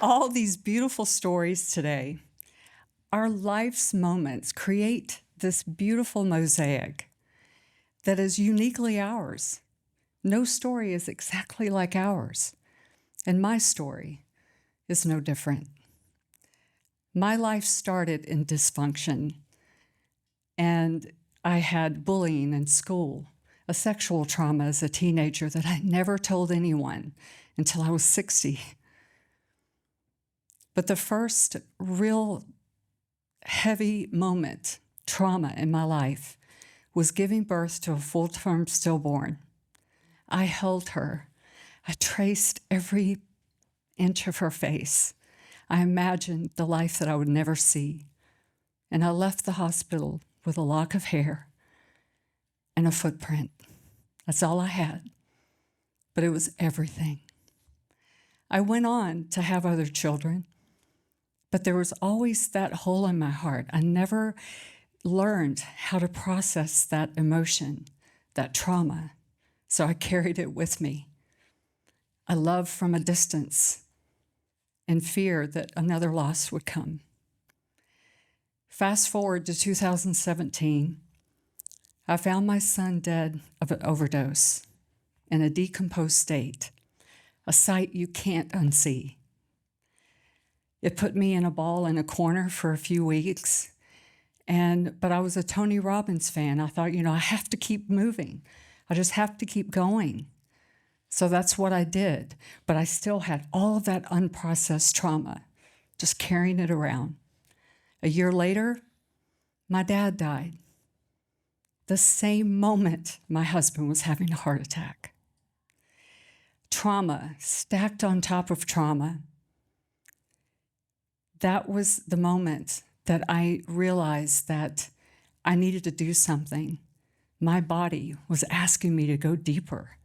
All these beautiful stories today, our life's moments create this beautiful mosaic that is uniquely ours. No story is exactly like ours, and my story is no different. My life started in dysfunction, and I had bullying in school, a sexual trauma as a teenager that I never told anyone until I was 60. But the first real heavy moment, trauma in my life, was giving birth to a full-term stillborn. I held her. I traced every inch of her face. I imagined the life that I would never see. And I left the hospital with a lock of hair and a footprint. That's all I had. But it was everything. I went on to have other children, but there was always that hole in my heart. I never learned how to process that emotion, that trauma, so I carried it with me. I loved from a distance and fear that another loss would come. Fast forward to 2017, I found my son dead of an overdose in a decomposed state, a sight you can't unsee. It put me in a ball in a corner for a few weeks, but I was a Tony Robbins fan. I thought, I have to keep moving. I just have to keep going. So that's what I did. But I still had all of that unprocessed trauma, just carrying it around. A year later, my dad died. The same moment my husband was having a heart attack. Trauma stacked on top of trauma. That was the moment that I realized that I needed to do something. My body was asking me to go deeper.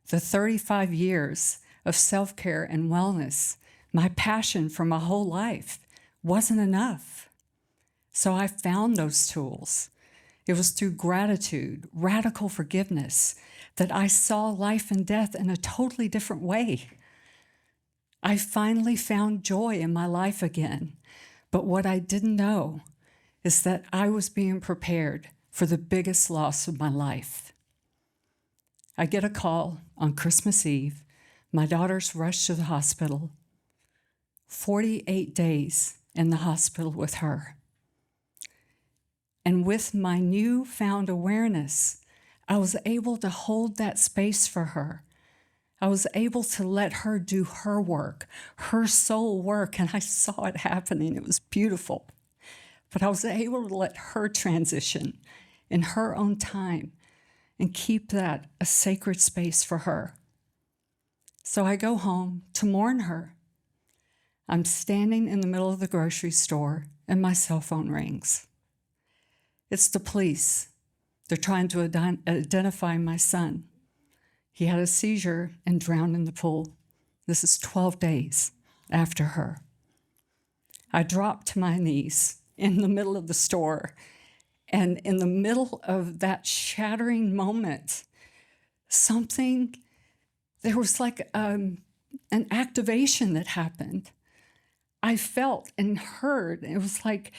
The 35 years of self-care and wellness, my passion for my whole life, wasn't enough. So I found those tools. It was through gratitude, radical forgiveness, that I saw life and death in a totally different way. I finally found joy in my life again. But what I didn't know is that I was being prepared for the biggest loss of my life. I get a call on Christmas Eve. My daughter's rushed to the hospital. 48 days in the hospital with her. And with my newfound awareness, I was able to hold that space for her. I was able to let her do her work, her soul work, and I saw it happening. It was beautiful. But I was able to let her transition in her own time and keep that a sacred space for her. So I go home to mourn her. I'm standing in the middle of the grocery store and my cell phone rings. It's the police. They're trying to identify my son. He had a seizure and drowned in the pool. This is 12 days after her. I dropped to my knees in the middle of the store, and in the middle of that shattering moment, there was like an activation that happened. I felt and heard, it was like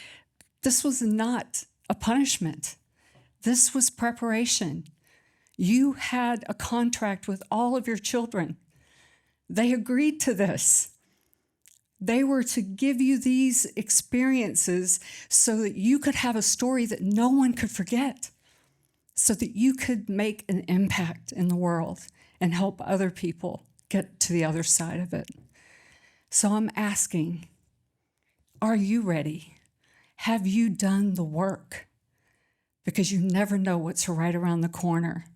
this was not a punishment. This was preparation. You had a contract with all of your children. They agreed to this. They were to give you these experiences so that you could have a story that no one could forget, so that you could make an impact in the world and help other people get to the other side of it. So I'm asking, are you ready? Have you done the work? Because you never know what's right around the corner.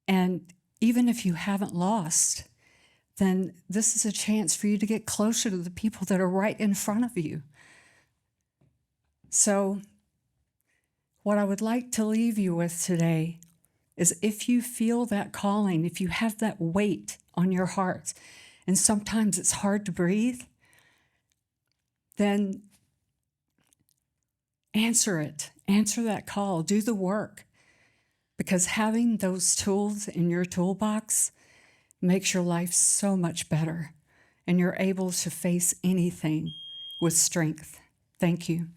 And even if you haven't lost, then this is a chance for you to get closer to the people that are right in front of you. So what I would like to leave you with today is, if you feel that calling, if you have that weight on your heart, and sometimes it's hard to breathe, then answer it. Answer that call. Do the work. because having those tools in your toolbox makes your life so much better, and you're able to face anything with strength. Thank you.